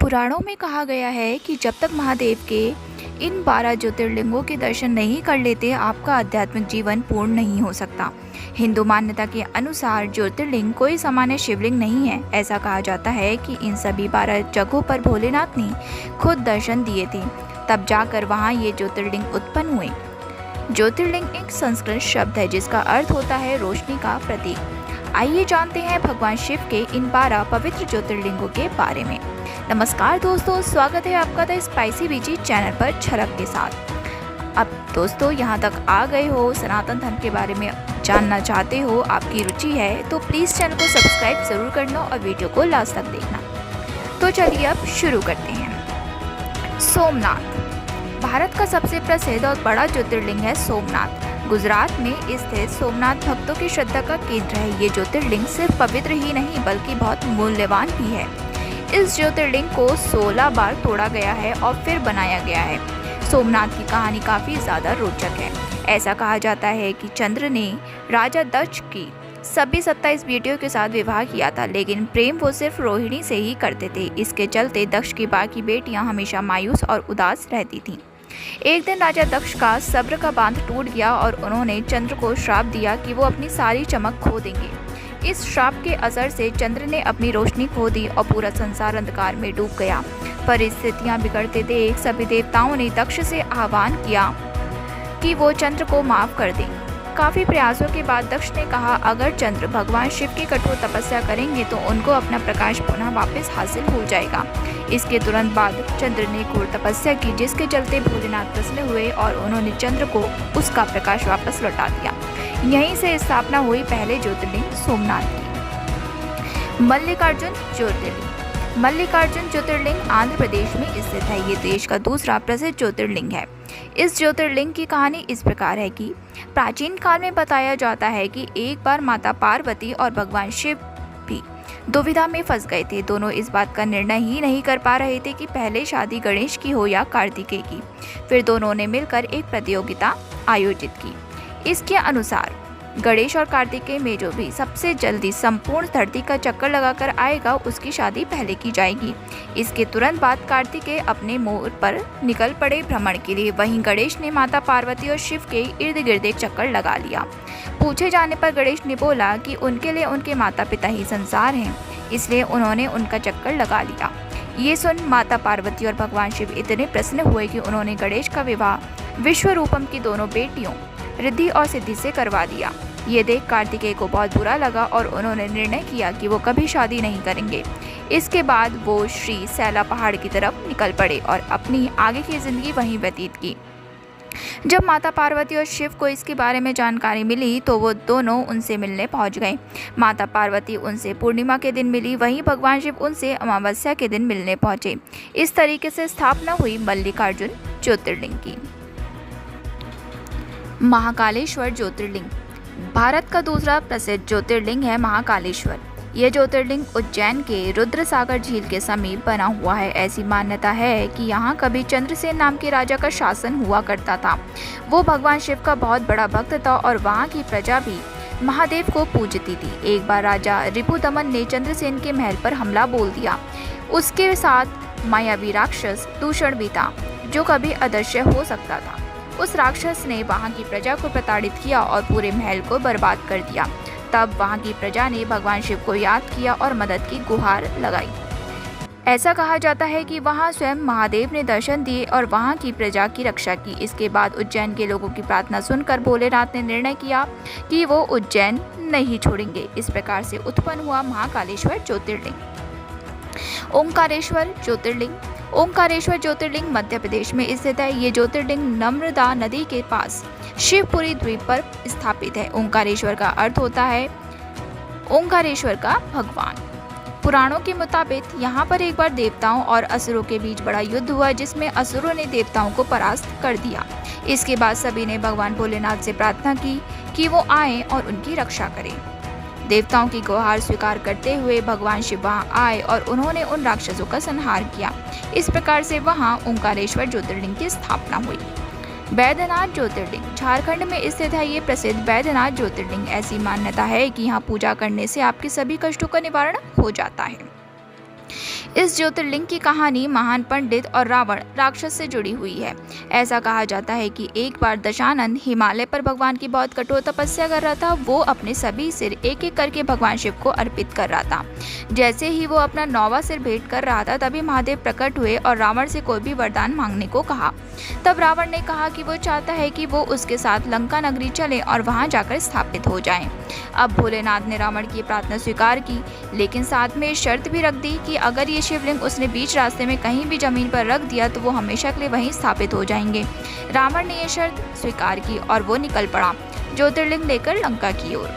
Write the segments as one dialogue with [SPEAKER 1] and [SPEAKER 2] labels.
[SPEAKER 1] पुराणों में कहा गया है कि जब तक महादेव के इन 12 ज्योतिर्लिंगों के दर्शन नहीं कर लेते आपका आध्यात्मिक जीवन पूर्ण नहीं हो सकता। हिंदू मान्यता के अनुसार ज्योतिर्लिंग कोई सामान्य शिवलिंग नहीं है। ऐसा कहा जाता है कि इन सभी 12 जगहों पर भोलेनाथ ने खुद दर्शन दिए थे, तब जाकर वहाँ ये ज्योतिर्लिंग उत्पन्न हुए। ज्योतिर्लिंग एक संस्कृत शब्द है जिसका अर्थ होता है रोशनी का प्रतीक। आइए जानते हैं भगवान शिव के इन 12 पवित्र ज्योतिर्लिंगों के बारे में। नमस्कार दोस्तों, स्वागत है आपका द स्पाइसी बीजी चैनल पर झलक के साथ। अब दोस्तों यहाँ तक आ गए हो, सनातन धर्म के बारे में जानना चाहते हो, आपकी रुचि है तो प्लीज़ चैनल को सब्सक्राइब ज़रूर करना और वीडियो को लास्ट तक देखना। तो चलिए अब शुरू करते हैं। सोमनाथ भारत का सबसे प्रसिद्ध और बड़ा ज्योतिर्लिंग है सोमनाथ। गुजरात में स्थित सोमनाथ भक्तों की श्रद्धा का केंद्र है। ये ज्योतिर्लिंग सिर्फ पवित्र ही नहीं बल्कि बहुत मूल्यवान भी है। इस ज्योतिर्लिंग को 16 बार तोड़ा गया है और फिर बनाया गया है। सोमनाथ की कहानी काफ़ी ज़्यादा रोचक है। ऐसा कहा जाता है कि चंद्र ने राजा दक्ष की सभी 27 बेटियों के साथ विवाह किया था, लेकिन प्रेम वो सिर्फ रोहिणी से ही करते थे। इसके चलते दक्ष की बाकी बेटियां हमेशा मायूस और उदास रहती थीं। एक दिन राजा दक्ष का सब्र का बांध टूट गया और उन्होंने चंद्र को श्राप दिया कि वो अपनी सारी चमक खो देंगे। इस श्राप के असर से चंद्र ने अपनी रोशनी खो दी और पूरा संसार अंधकार में डूब गया। परिस्थितियां बिगड़ते देख सभी देवताओं ने दक्ष से आह्वान किया कि वो चंद्र को माफ कर दें। काफ़ी प्रयासों के बाद दक्ष ने कहा, अगर चंद्र भगवान शिव की कठोर तपस्या करेंगे तो उनको अपना प्रकाश पुनः वापस हासिल हो जाएगा। इसके तुरंत बाद चंद्र ने घोर तपस्या की, जिसके चलते भोलेनाथ प्रसन्न हुए और उन्होंने चंद्र को उसका प्रकाश वापस लौटा दिया। यहीं से स्थापना हुई पहले ज्योतिर्लिंग सोमनाथ की। मल्लिकार्जुन ज्योतिर्लिंग मल्लिकार्जुन ज्योतिर्लिंग आंध्र प्रदेश में स्थित है। ये देश का दूसरा प्रसिद्ध ज्योतिर्लिंग है। इस ज्योतिर्लिंग की कहानी इस प्रकार है कि प्राचीन काल में बताया जाता है कि एक बार माता पार्वती और भगवान शिव भी दुविधा में फंस गए थे। दोनों इस बात का निर्णय ही नहीं कर पा रहे थे कि पहले शादी गणेश की हो या कार्तिकेय की। फिर दोनों ने मिलकर एक प्रतियोगिता आयोजित की। इसके अनुसार गणेश और कार्तिकेय में जो भी सबसे जल्दी संपूर्ण धरती का चक्कर लगाकर आएगा उसकी शादी पहले की जाएगी। इसके तुरंत बाद कार्तिकेय अपने मोर पर निकल पड़े भ्रमण के लिए। वहीं गणेश ने माता पार्वती और शिव के इर्द गिर्द एक चक्कर लगा लिया। पूछे जाने पर गणेश ने बोला कि उनके लिए उनके माता पिता ही संसार हैं, इसलिए उन्होंने उनका चक्कर लगा लिया। ये सुन माता पार्वती और भगवान शिव इतने प्रसन्न हुए कि उन्होंने गणेश का विवाह विश्वरूपम की दोनों बेटियों रिद्धि और सिद्धि से करवा दिया। ये देख कार्तिकेय को बहुत बुरा लगा और उन्होंने निर्णय किया कि वो कभी शादी नहीं करेंगे। इसके बाद वो श्री सैला पहाड़ की तरफ निकल पड़े और अपनी आगे की जिंदगी वहीं व्यतीत की। जब माता पार्वती और शिव को इसके बारे में जानकारी मिली तो वो दोनों उनसे मिलने पहुंच गए। माता पार्वती उनसे पूर्णिमा के दिन मिली, वहीं भगवान शिव उनसे अमावस्या के दिन मिलने पहुंचे। इस तरीके से स्थापना हुई मल्लिकार्जुन ज्योतिर्लिंग की। महाकालेश्वर ज्योतिर्लिंग भारत का दूसरा प्रसिद्ध ज्योतिर्लिंग है महाकालेश्वर। यह ज्योतिर्लिंग उज्जैन के रुद्रसागर झील के समीप बना हुआ है। ऐसी मान्यता है कि यहाँ कभी चंद्रसेन नाम के राजा का शासन हुआ करता था। वो भगवान शिव का बहुत बड़ा भक्त था और वहाँ की प्रजा भी महादेव को पूजती थी। एक बार राजा रिपुदमन ने चंद्रसेन के महल पर हमला बोल दिया। उसके साथ मायावी राक्षस दूषण भी था जो कभी अदृश्य हो सकता था। उस राक्षस ने वहाँ की प्रजा को प्रताड़ित किया और पूरे महल को बर्बाद कर दिया। तब वहाँ की प्रजा ने भगवान शिव को याद किया और मदद की गुहार लगाई। ऐसा कहा जाता है कि वहाँ स्वयं महादेव ने दर्शन दिए और वहाँ की प्रजा की रक्षा की। इसके बाद उज्जैन के लोगों की प्रार्थना सुनकर भोलेनाथ ने निर्णय किया कि वो उज्जैन नहीं छोड़ेंगे। इस प्रकार से उत्पन्न हुआ महाकालेश्वर ज्योतिर्लिंग। ओंकारेश्वर ज्योतिर्लिंग ओंकारेश्वर ज्योतिर्लिंग मध्य प्रदेश में स्थित है। ये ज्योतिर्लिंग नर्मदा नदी के पास शिवपुरी द्वीप पर स्थित है। ओंकारेश्वर का अर्थ होता है ओंकारेश्वर का भगवान। पुराणों के मुताबिक यहाँ पर एक बार देवताओं और असुरों के बीच बड़ा युद्ध हुआ, जिसमें असुरों ने देवताओं को परास्त कर दिया। इसके बाद सभी ने भगवान भोलेनाथ से प्रार्थना की कि वो आए और उनकी रक्षा करें। देवताओं की गुहार स्वीकार करते हुए भगवान शिव वहाँ आए और उन्होंने उन राक्षसों का संहार किया। इस प्रकार से वहाँ ओंकारेश्वर ज्योतिर्लिंग की स्थापना हुई। बैद्यनाथ ज्योतिर्लिंग झारखंड में स्थित है। ये प्रसिद्ध बैद्यनाथ ज्योतिर्लिंग ऐसी मान्यता है कि यहाँ पूजा करने से आपके सभी कष्टों का निवारण हो जाता है। इस ज्योतिर्लिंग की कहानी महान पंडित और रावण राक्षस से जुड़ी हुई है। ऐसा कहा जाता है कि एक बार दशानन हिमालय पर भगवान की बहुत कठोर तपस्या कर रहा था। वो अपने सभी सिर एक एक करके भगवान शिव को अर्पित कर रहा था। जैसे ही वो अपना 9वां सिर भेंट कर रहा था, तभी महादेव प्रकट हुए और रावण से कोई भी वरदान मांगने को कहा। तब रावण ने कहा कि वो चाहता है कि वो उसके साथ लंका नगरी चले और वहां जाकर स्थापित हो जाएं। अब भोलेनाथ ने रावण की प्रार्थना स्वीकार की, लेकिन साथ में शर्त भी रख दी कि अगर ये शिवलिंग उसने बीच रास्ते में कहीं भी जमीन पर रख दिया तो वो हमेशा के लिए वहीं स्थापित हो जाएंगे। रावण ने यह शर्त स्वीकार की और वो निकल पड़ा ज्योतिर्लिंग लेकर लंका की ओर।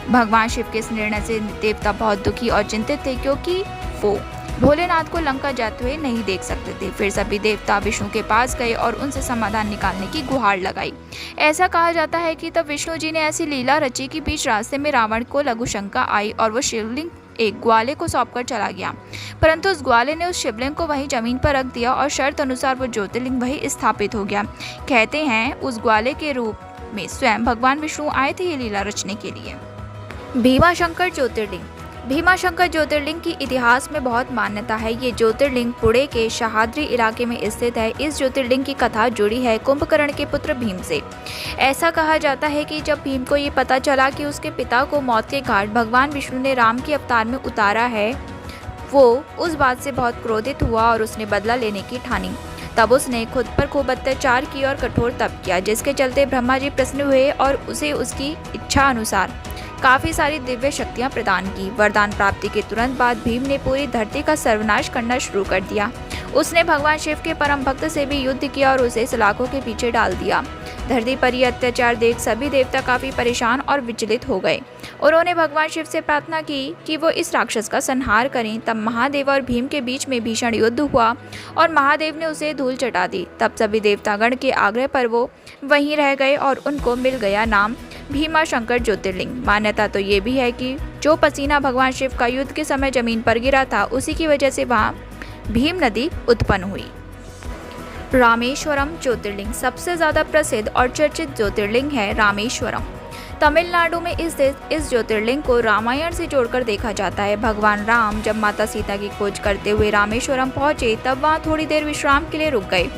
[SPEAKER 1] भगवान शिव के इस निर्णय से देवता बहुत दुखी और चिंतित थे, क्योंकि वो भोलेनाथ को लंका जाते हुए नहीं देख सकते थे। फिर सभी देवता विष्णु के पास गए और उनसे समाधान निकालने की गुहार लगाई। ऐसा कहा जाता है कि तब विष्णु जी ने ऐसी लीला रची कि बीच रास्ते में रावण को लघु शंका आई और वो शिवलिंग एक ग्वाले को सौंपकर चला गया, परंतु उस ग्वाले ने उस शिवलिंग को वहीं जमीन पर रख दिया और शर्त अनुसार वो ज्योतिर्लिंग वहीं स्थापित हो गया। कहते हैं उस ग्वाले के रूप में स्वयं भगवान विष्णु आए थे ये लीला रचने के लिए। भीमाशंकर ज्योतिर्लिंग। भीमाशंकर ज्योतिर्लिंग की इतिहास में बहुत मान्यता है। ये ज्योतिर्लिंग पुणे के सह्याद्री इलाके में स्थित है। इस ज्योतिर्लिंग की कथा जुड़ी है कुंभकर्ण के पुत्र भीम से। ऐसा कहा जाता है कि जब भीम को ये पता चला कि उसके पिता को मौत के घाट भगवान विष्णु ने राम के अवतार में उतारा है, वो उस बात से बहुत क्रोधित हुआ और उसने बदला लेने की ठानी। तब उसने खुद पर खूब अत्याचार किया और कठोर तप किया, जिसके चलते ब्रह्मा जी प्रसन्न हुए और उसे उसकी इच्छा अनुसार काफ़ी सारी दिव्य शक्तियां प्रदान की। वरदान प्राप्ति के तुरंत बाद भीम ने पूरी धरती का सर्वनाश करना शुरू कर दिया। उसने भगवान शिव के परम भक्त से भी युद्ध किया और उसे सलाखों के पीछे डाल दिया। धरती पर यह अत्याचार देख सभी देवता काफ़ी परेशान और विचलित हो गए। उन्होंने भगवान शिव से प्रार्थना की कि वो इस राक्षस का संहार करें। तब महादेव और भीम के बीच में भीषण युद्ध हुआ और महादेव ने उसे धूल चटा दी। तब सभी देवतागण के आग्रह पर वो वहीं रह गए और उनको मिल गया नाम भीमाशंकर ज्योतिर्लिंग। मान्यता तो ये भी है कि जो पसीना भगवान शिव का युद्ध के समय जमीन पर गिरा था, उसी की वजह से वहाँ भीम नदी उत्पन्न हुई। रामेश्वरम ज्योतिर्लिंग। सबसे ज़्यादा प्रसिद्ध और चर्चित ज्योतिर्लिंग है रामेश्वरम। तमिलनाडु में स्थित इस ज्योतिर्लिंग को रामायण से जोड़कर देखा जाता है। भगवान राम जब माता सीता की खोज करते हुए रामेश्वरम पहुंचे, तब वहां थोड़ी देर विश्राम के लिए रुक गए।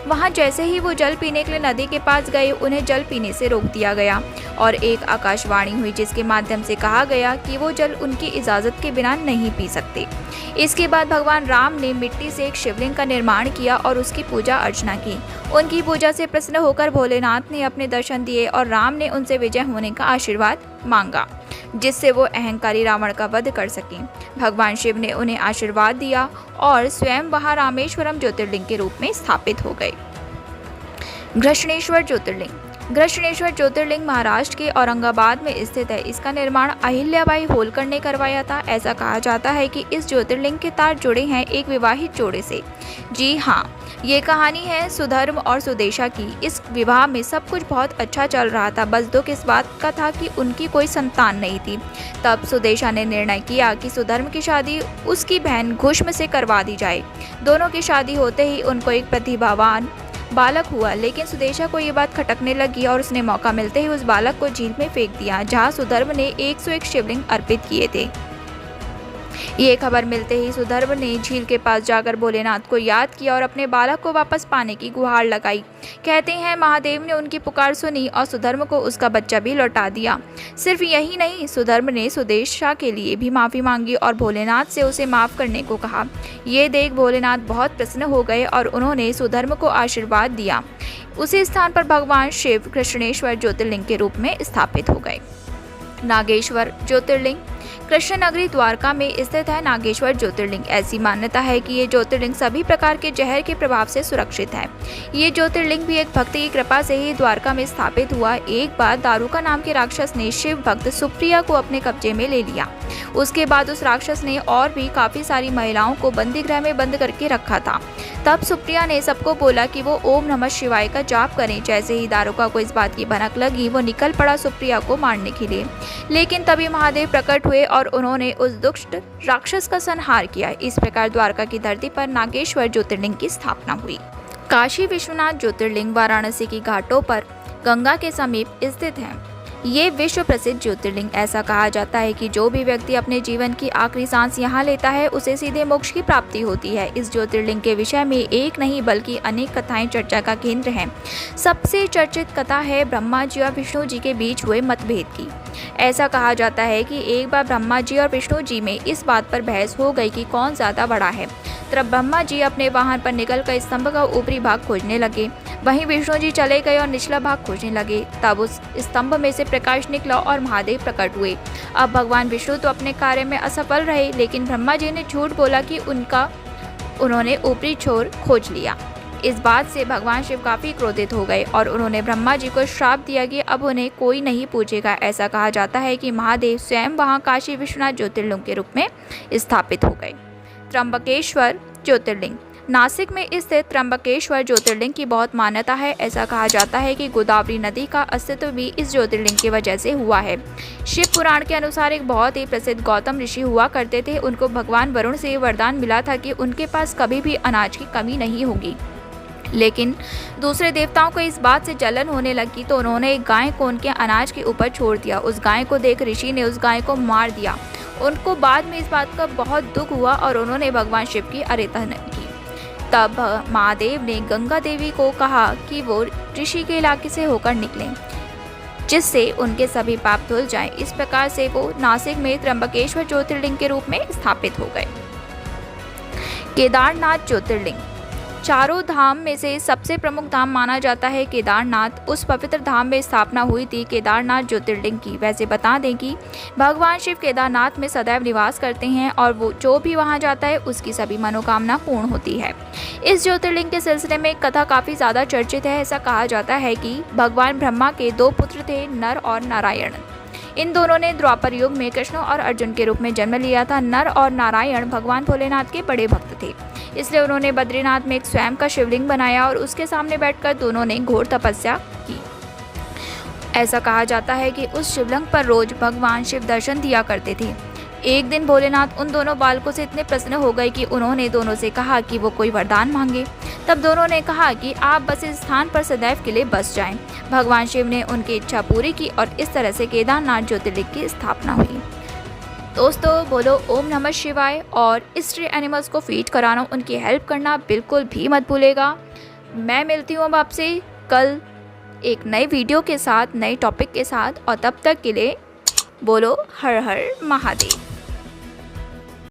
[SPEAKER 1] वहां जैसे ही वो जल पीने के लिए नदी के पास गए, उन्हें जल पीने से रोक दिया गया और एक आकाशवाणी हुई, जिसके माध्यम से कहा गया कि वो जल उनकी इजाज़त के बिना नहीं पी सकते। इसके बाद भगवान राम ने मिट्टी से एक शिवलिंग का निर्माण किया और उसकी पूजा अर्चना की। उनकी पूजा से प्रसन्न होकर भोलेनाथ ने अपने दर्शन दिए और राम ने उनसे विजय होने का आशीर्वाद मांगा, जिससे वो अहंकारी रावण का वध कर सकें। भगवान शिव ने उन्हें आशीर्वाद दिया और स्वयं वहां रामेश्वरम ज्योतिर्लिंग के रूप में स्थापित हो गए। घृष्णेश्वर ज्योतिर्लिंग। घृष्णेश्वर ज्योतिर्लिंग महाराष्ट्र के औरंगाबाद में स्थित है। इसका निर्माण अहिल्याबाई होलकर ने करवाया था। ऐसा कहा जाता है कि इस ज्योतिर्लिंग के तार जुड़े हैं एक विवाहित जोड़े से। जी हाँ, ये कहानी है सुधर्म और सुदेशा की। इस विवाह में सब कुछ बहुत अच्छा चल रहा था, बस दुख इस बात का था कि उनकी कोई संतान नहीं थी। तब सुदेशा ने निर्णय किया कि सुधर्म की शादी उसकी बहन घुष्म से करवा दी जाए। दोनों की शादी होते ही उनको एक प्रतिभावान बालक हुआ, लेकिन सुदेशा को ये बात खटकने लगी और उसने मौका मिलते ही उस बालक को झील में फेंक दिया, जहाँ सुधर्म ने 101 शिवलिंग अर्पित किए थे। ये खबर मिलते ही सुधर्म ने झील के पास जाकर भोलेनाथ को याद किया और अपने बालक को वापस पाने की गुहार लगाई। कहते हैं महादेव ने उनकी पुकार सुनी और सुधर्म को उसका बच्चा भी लौटा दिया। सिर्फ यही नहीं, सुधर्म ने सुदेशा के लिए भी माफ़ी मांगी और भोलेनाथ से उसे माफ़ करने को कहा। ये देख भोलेनाथ बहुत प्रसन्न हो गए और उन्होंने सुधर्म को आशीर्वाद दिया। उसी स्थान पर भगवान शिव कृष्णेश्वर ज्योतिर्लिंग के रूप में स्थापित हो गए। नागेश्वर ज्योतिर्लिंग। कृष्ण नगरी द्वारका में स्थित है नागेश्वर ज्योतिर्लिंग। ऐसी मान्यता है कि ये ज्योतिर्लिंग सभी प्रकार के जहर के प्रभाव से सुरक्षित है। ये ज्योतिर्लिंग भी एक भक्त की कृपा से ही द्वारका में स्थापित हुआ। एक बार दारुका नाम के राक्षस ने शिव भक्त सुप्रिया को अपने कब्जे में ले लिया। उसके बाद उस राक्षस ने और भी काफ़ी सारी महिलाओं को बंदी गृह में बंद करके रखा था। तब सुप्रिया ने सबको बोला कि वो ओम नमः शिवाय का जाप करें। जैसे ही दारुका को इस बात की भनक लगी, वो निकल पड़ा सुप्रिया को मारने के लिए, लेकिन तभी महादेव प्रकट हुए और उन्होंने उस दुष्ट राक्षस का संहार किया। इस प्रकार द्वारका की धरती पर नागेश्वर ज्योतिर्लिंग की स्थापना हुई। काशी विश्वनाथ ज्योतिर्लिंग वाराणसी की घाटों पर गंगा के समीप स्थित है। ये विश्व प्रसिद्ध ज्योतिर्लिंग। ऐसा कहा जाता है कि जो भी व्यक्ति अपने जीवन की आखिरी सांस यहाँ लेता है उसे सीधे मोक्ष की प्राप्ति होती है। इस ज्योतिर्लिंग के विषय में एक नहीं बल्कि अनेक कथाएं चर्चा का केंद्र हैं। सबसे चर्चित कथा है ब्रह्मा जी और विष्णु जी के बीच हुए मतभेद की। ऐसा कहा जाता है कि एक बार ब्रह्मा जी और विष्णु जी में इस बात पर बहस हो गई कि कौन ज़्यादा बड़ा है। तब ब्रह्मा जी अपने वाहन पर निकलकर स्तंभ का ऊपरी भाग खोजने लगे। वहीं विष्णु जी चले गए और निचला भाग खोजने लगे। तब उस स्तंभ में से प्रकाश निकला और महादेव प्रकट हुए। अब भगवान विष्णु तो अपने कार्य में असफल रहे, लेकिन ब्रह्मा जी ने झूठ बोला कि उन्होंने ऊपरी छोर खोज लिया। इस बात से भगवान शिव काफ़ी क्रोधित हो गए और उन्होंने ब्रह्मा जी को श्राप दिया कि अब उन्हें कोई नहीं पूछेगा। ऐसा कहा जाता है कि महादेव स्वयं वहां काशी विश्वनाथ ज्योतिर्लिंग के रूप में स्थापित हो गए। त्र्यंबकेश्वर ज्योतिर्लिंग। नासिक में स्थित त्र्यंबकेश्वर ज्योतिर्लिंग की बहुत मान्यता है। ऐसा कहा जाता है कि गोदावरी नदी का अस्तित्व भी इस ज्योतिर्लिंग की वजह से हुआ है। शिव पुराण के अनुसार एक बहुत ही प्रसिद्ध गौतम ऋषि हुआ करते थे। उनको भगवान वरुण से वरदान मिला था कि उनके पास कभी भी अनाज की कमी नहीं होगी। लेकिन दूसरे देवताओं को इस बात से जलन होने लगी तो उन्होंने एक गाय को उनके अनाज के ऊपर छोड़ दिया। उस गाय को देख ऋषि ने उस गाय को मार दिया। उनको बाद में इस बात का बहुत दुख हुआ और उन्होंने भगवान शिव की आराधना की। तब महादेव ने गंगा देवी को कहा कि वो ऋषि के इलाके से होकर निकलें, जिससे उनके सभी पाप धुल जाएं। इस प्रकार से वो नासिक में त्र्यंबकेश्वर ज्योतिर्लिंग के रूप में स्थापित हो गए। केदारनाथ ज्योतिर्लिंग। चारों धाम में से सबसे प्रमुख धाम माना जाता है केदारनाथ। उस पवित्र धाम में स्थापना हुई थी केदारनाथ ज्योतिर्लिंग की। वैसे बता दें कि भगवान शिव केदारनाथ में सदैव निवास करते हैं और वो जो भी वहां जाता है उसकी सभी मनोकामना पूर्ण होती है। इस ज्योतिर्लिंग के सिलसिले में कथा काफ़ी ज़्यादा चर्चित है। ऐसा कहा जाता है कि भगवान ब्रह्मा के 2 पुत्र थे, नर और नारायण। इन दोनों ने द्वापर युग में कृष्ण और अर्जुन के रूप में जन्म लिया था। नर और नारायण भगवान भोलेनाथ के बड़े भक्त थे, इसलिए उन्होंने बद्रीनाथ में एक स्वयं का शिवलिंग बनाया और उसके सामने बैठकर दोनों ने घोर तपस्या की। ऐसा कहा जाता है कि उस शिवलिंग पर रोज भगवान शिव दर्शन दिया करते थे। एक दिन भोलेनाथ उन दोनों बालकों से इतने प्रसन्न हो गए कि उन्होंने दोनों से कहा कि वो कोई वरदान मांगे। तब दोनों ने कहा कि आप बस इस स्थान पर सदैव के लिए बस जाएं। भगवान शिव ने उनकी इच्छा पूरी की और इस तरह से केदारनाथ ज्योतिर्लिंग की स्थापना हुई। दोस्तों बोलो ओम नमः शिवाय और स्ट्रे एनिमल्स को फीड कराना, उनकी हेल्प करना बिल्कुल भी मत भूलेगा। मैं मिलती हूँ अब आपसे कल एक नए वीडियो के साथ, नए टॉपिक के साथ, और तब तक के लिए बोलो हर हर महादेव।